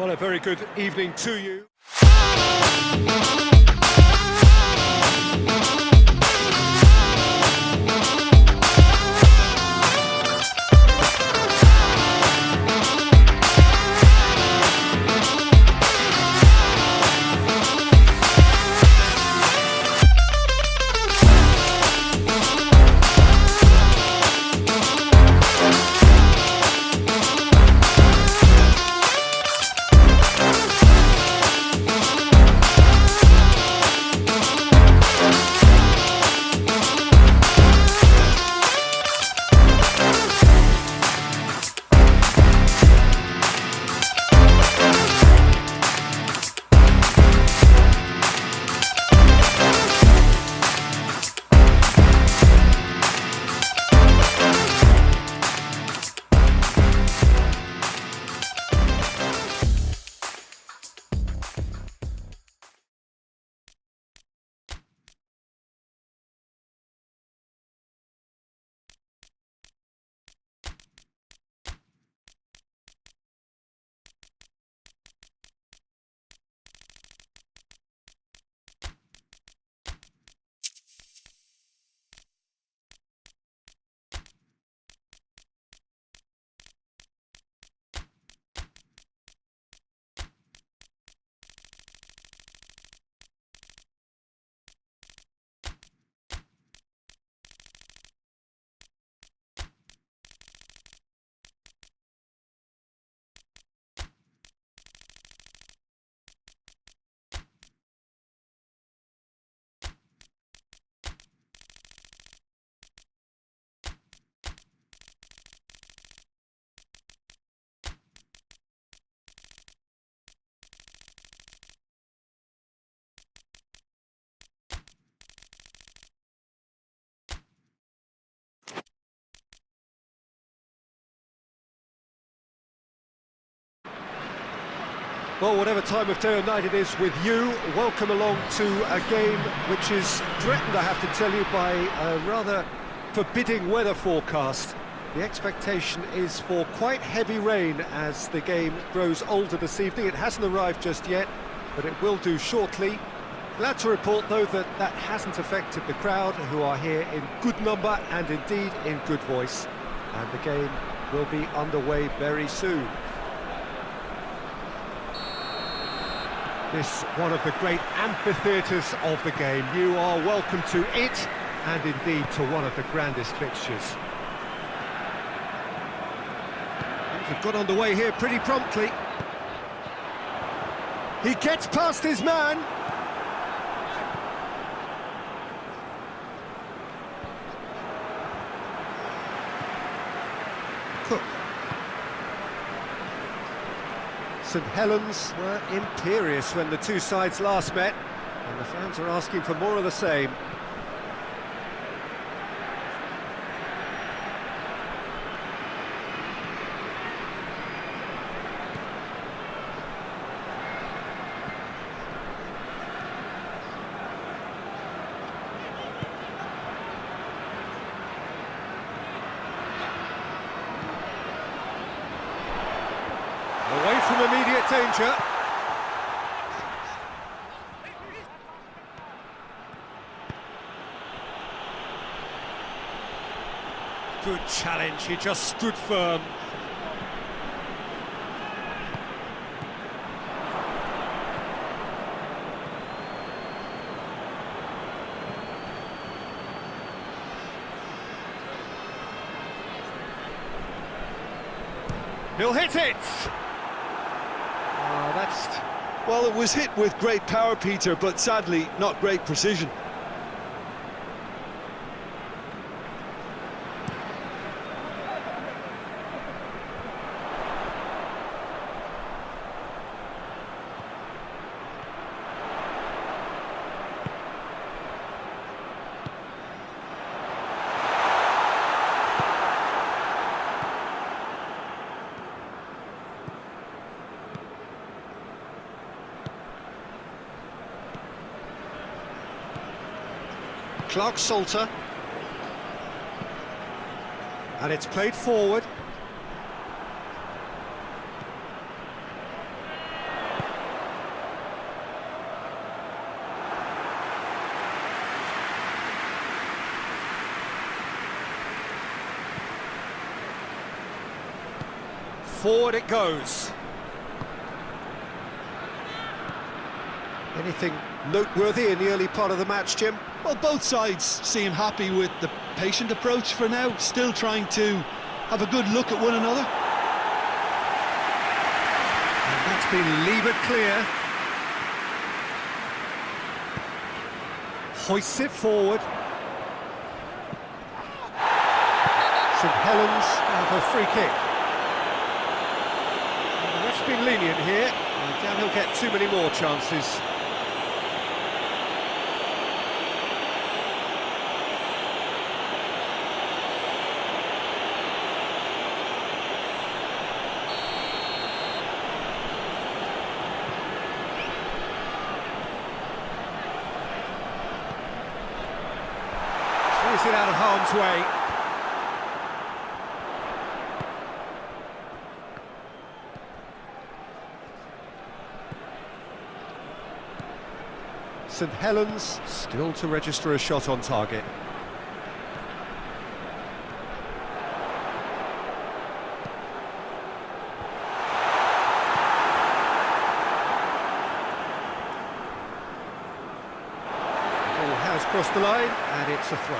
Well, a very good evening to you. Well, whatever time of day or night it is with you, welcome along to a game which is threatened, I have to tell you, by a rather forbidding weather forecast. The expectation is for quite heavy rain as the game grows older this evening. It hasn't arrived just yet, but it will do shortly. Glad to report, though, that that hasn't affected the crowd, who are here in good number and indeed in good voice. And the game will be underway very soon. This one of the great amphitheatres of the game. You are welcome to it, and indeed to one of the grandest fixtures. Things have got underway here pretty promptly. He gets past his man. Cook. Saint Helens were imperious when the two sides last met, and the fans are asking for more of the same. Away from immediate danger. Good challenge, he just stood firm. He'll hit it! Well, it was hit with great power, Peter, but sadly not great precision. Clark-Salter, and it's played forward. Forward it goes. Anything noteworthy in the early part of the match, Jim? Well, both sides seem happy with the patient approach for now, still trying to have a good look at one another. And that's been levered clear. Hoists it forward. Saint Helens have a free kick. And the ref's been lenient here. I doubt he'll get too many more chances. Clears it out of harm's way. Saint Helens still to register a shot on target. The ball has crossed the line and it's a throw.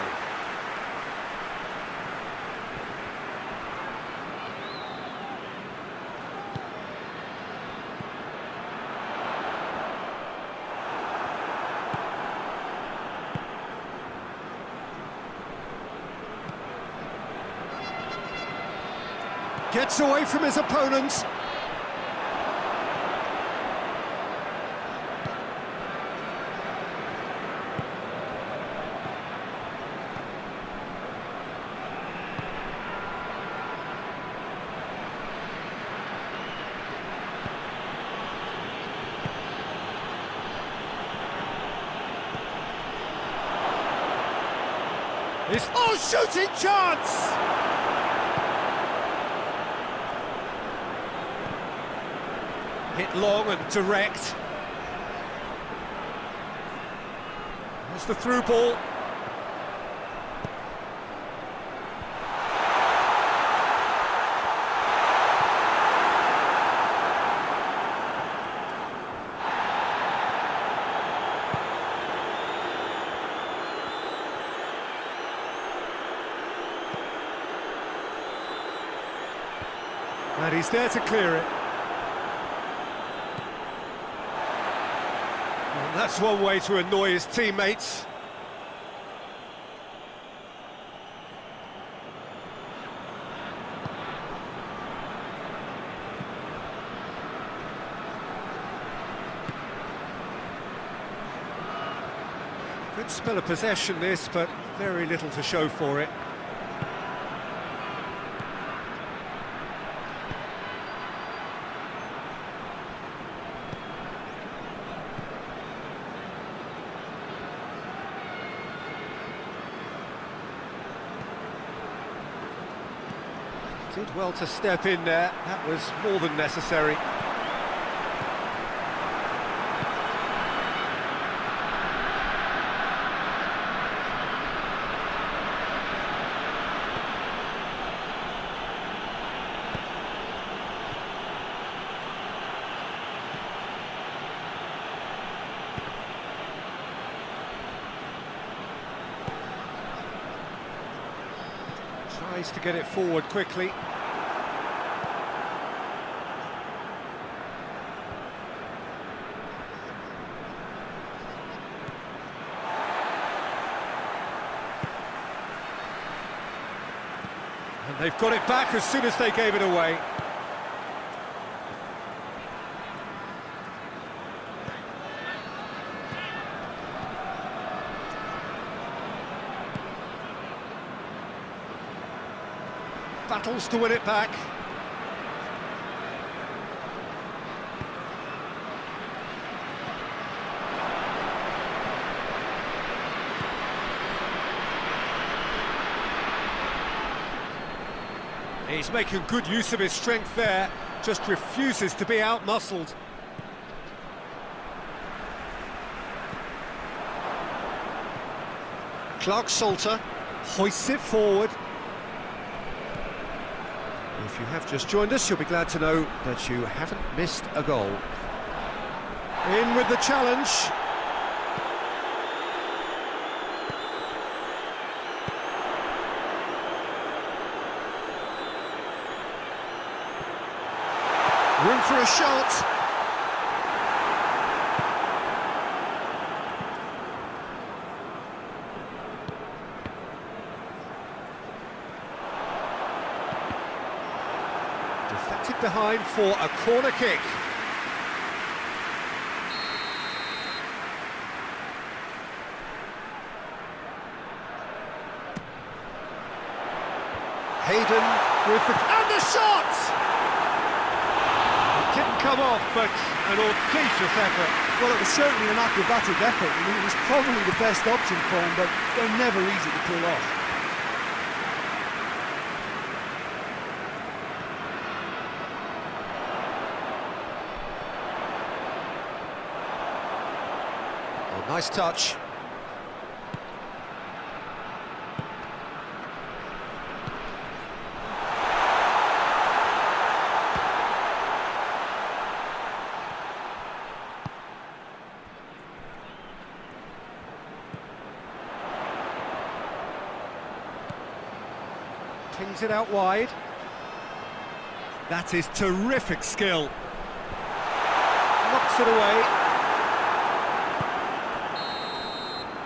Gets away from his opponents. Shooting chance! Hit long and direct. There's the through ball. And he's there to clear it. And that's one way to annoy his teammates. Good spell of possession this, but very little to show for it. Did well to step in there, that was more than necessary. Tries to get it forward quickly. And they've got it back as soon as they gave it away. Battles to win it back. He's making good use of his strength there, just refuses to be out-muscled. Clark Salter hoists it forward. The If you have just joined us, you'll be glad to know that you haven't missed a goal. In with the challenge. Room for a shot. Deflected behind for a corner kick. Hayden with the shot! It didn't come off, but an audacious effort. Well, it was certainly an acrobatic effort. I mean, it was probably the best option for him, but they're never easy to pull off. Oh, nice touch. Pings it out wide. That is terrific skill. Knocks it away.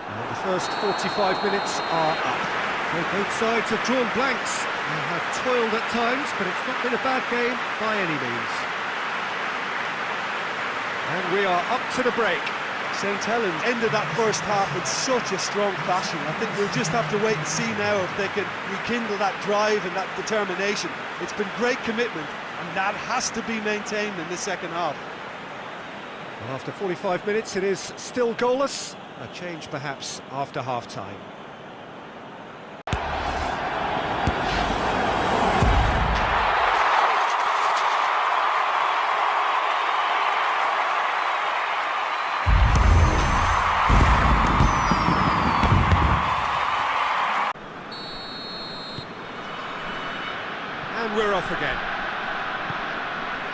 And the first 45 minutes are up. So both sides have drawn blanks. They have toiled at times, but it's not been a bad game by any means. And we are up to the break. Saint Helens ended that first half in such a strong fashion. I think we'll just have to wait and see now if they can rekindle that drive and that determination. It's been great commitment, and that has to be maintained in the second half. Well, after 45 minutes, it is still goalless. A change perhaps after half-time. And we're off again.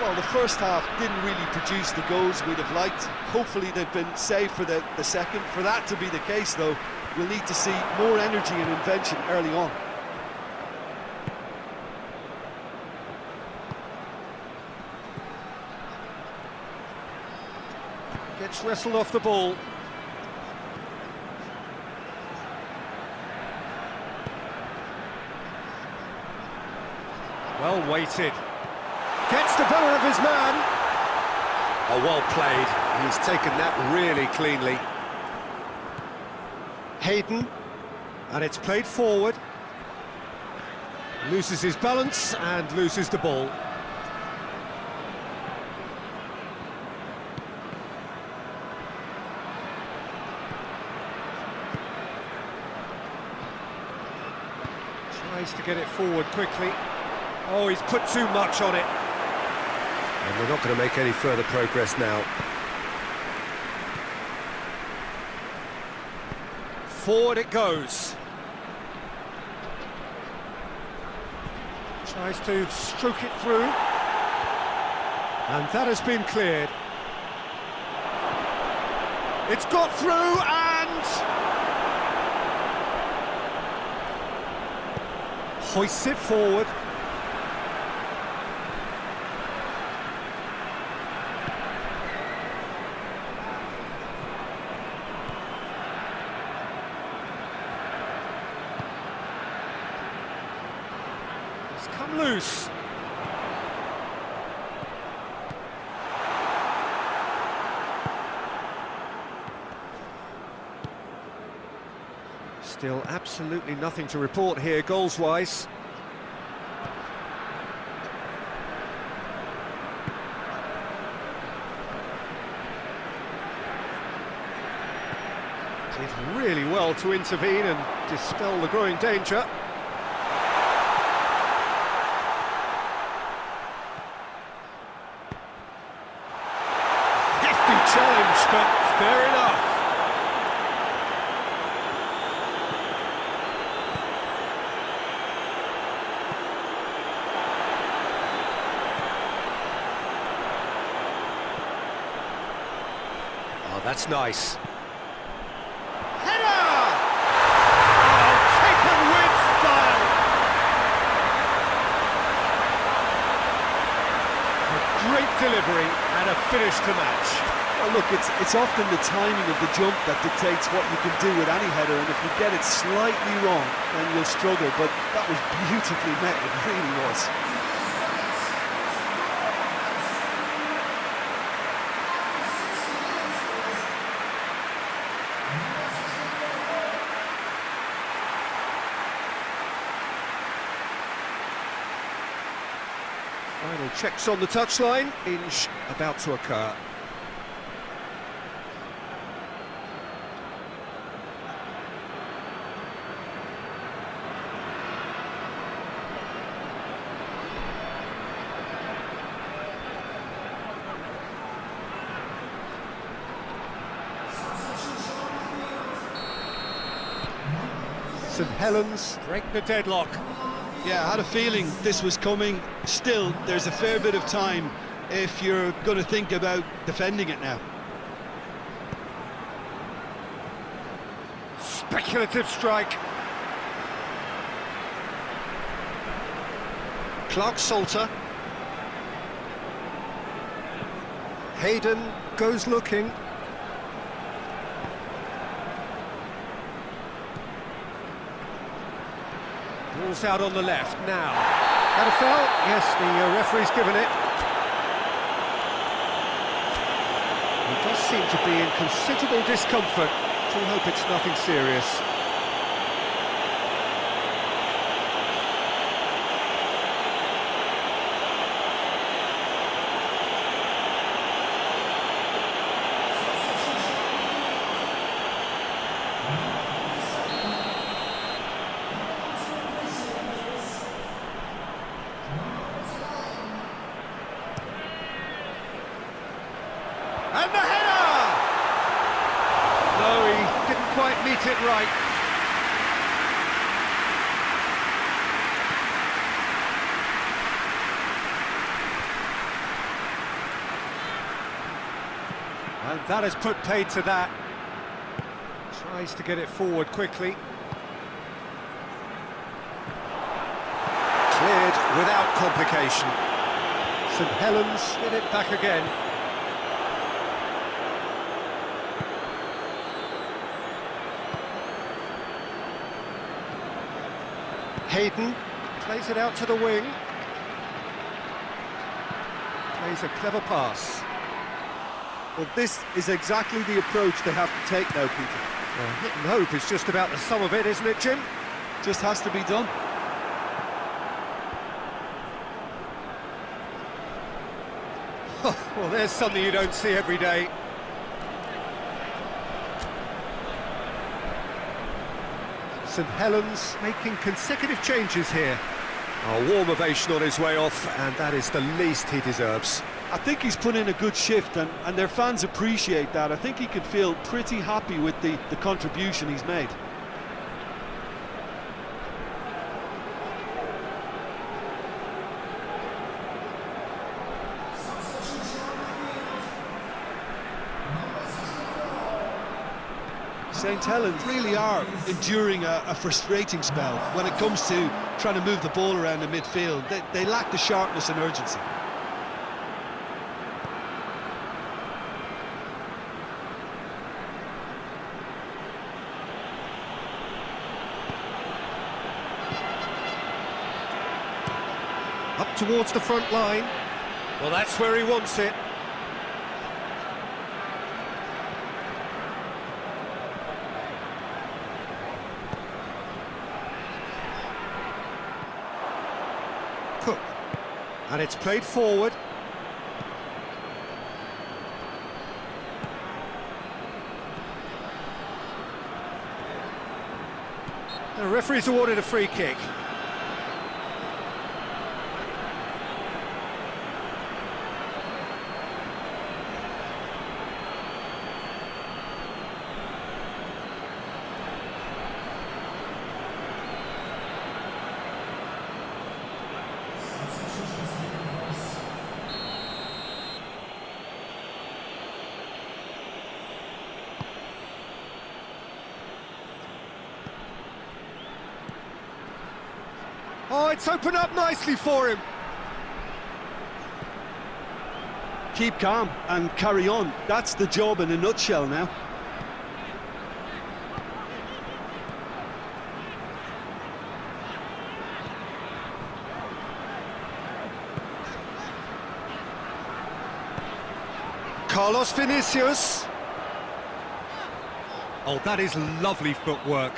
Well, the first half didn't really produce the goals we'd have liked. Hopefully they've been saved for the second. For that to be the case, though, we'll need to see more energy and invention early on. Gets wrestled off the ball. Well weighted. Gets the better of his man. Oh, well played. He's taken that really cleanly. Hayden. And it's played forward. Loses his balance and loses the ball. Tries to get it forward quickly. Oh, he's put too much on it. And we're not going to make any further progress now. Forward it goes. Tries to stroke it through. And that has been cleared. It's got through and... hoists it forward. Come loose. Still absolutely nothing to report here goals-wise. Did really well to intervene and dispel the growing danger. Challenge, but fair enough. Oh, that's nice. Header! Oh, taken with style! A great delivery and a finish to match. Well, look, it's often the timing of the jump that dictates what you can do with any header, and if you get it slightly wrong, then you'll struggle, but that was beautifully met, it really was. Final checks on the touchline, inch about to occur. Saint Helens break the deadlock. Yeah, I had a feeling this was coming. Still, there's a fair bit of time if you're going to think about defending it now. Speculative strike. Clark Salter. Hayden goes looking. Ball's out on the left now. Had a foul? Yes, the referee's given it. He does seem to be in considerable discomfort. So we hope it's nothing serious. And the header! No, he didn't quite meet it right. And that has put paid to that. Tries to get it forward quickly. Cleared without complication. St Helens get it back again. Hayden plays it out to the wing. Plays a clever pass. Well, this is exactly the approach they have to take now, Peter. Well, hit and hope is just about the sum of it, isn't it, Jim? Just has to be done. Well, there's something you don't see every day. St Helens making consecutive changes here. A warm ovation on his way off, and that is the least he deserves. I think he's put in a good shift, and their fans appreciate that. I think he can feel pretty happy with the contribution he's made. Saint Helens really are enduring a frustrating spell when it comes to trying to move the ball around the midfield. They lack the sharpness and urgency. Up towards the front line. Well, that's where he wants it. Cook. And it's played forward. The referee's awarded a free kick. Oh, it's opened up nicely for him. Keep calm and carry on. That's the job in a nutshell now. Carlos Vinicius. Oh, that is lovely footwork.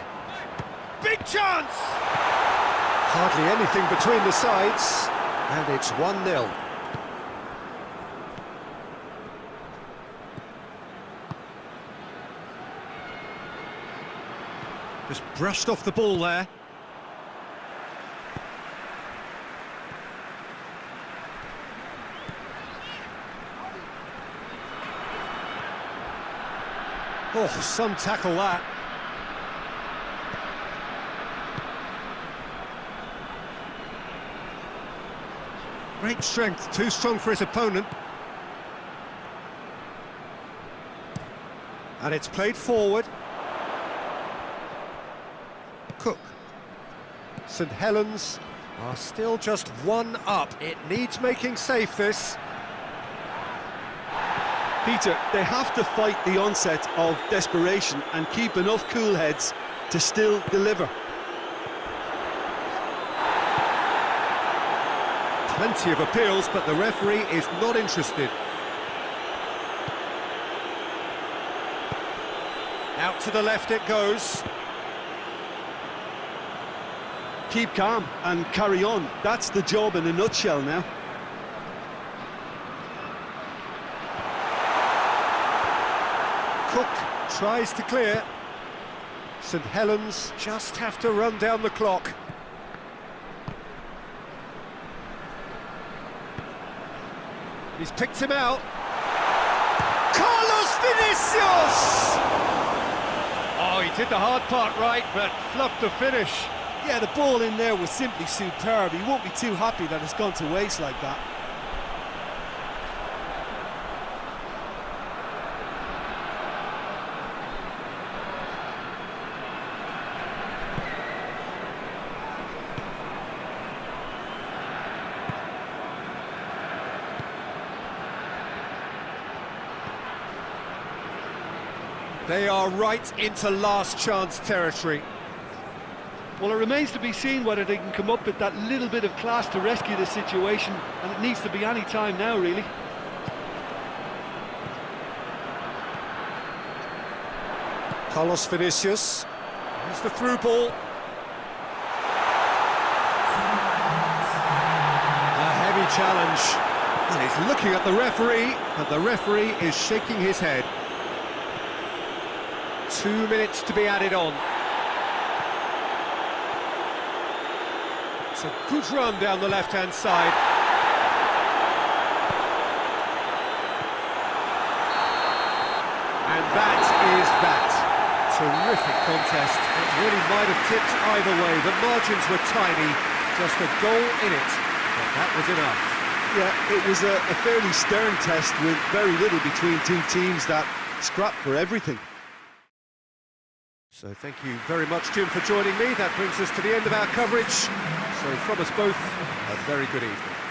Big chance! Hardly anything between the sides, and it's 1-0. Just brushed off the ball there. Oh, some tackle that. Great strength, too strong for his opponent. And it's played forward. Cook. Saint Helens are still just 1 up. It needs making safe, this. Peter, they have to fight the onset of desperation and keep enough cool heads to still deliver. Plenty of appeals, but the referee is not interested. Out to the left it goes. Keep calm and carry on. That's the job in a nutshell now. Cook tries to clear. St Helens just have to run down the clock. He's picked him out. Carlos Vinicius! Oh, he did the hard part right, but fluffed the finish. Yeah, the ball in there was simply superb. He won't be too happy that it's gone to waste like that. They are right into last chance territory. Well, it remains to be seen whether they can come up with that little bit of class to rescue the situation, and it needs to be any time now, really. Carlos Vinicius. Here's the through ball. A heavy challenge. And he's looking at the referee, but the referee is shaking his head. 2 minutes to be added on. It's a good run down the left-hand side. And that is that. Terrific contest. It really might have tipped either way. The margins were tiny, just a goal in it, but that was enough. Yeah, it was a fairly stern test with very little between two teams that scrapped for everything. So thank you very much, Jim, for joining me. That brings us to the end of our coverage. So from us both, a very good evening.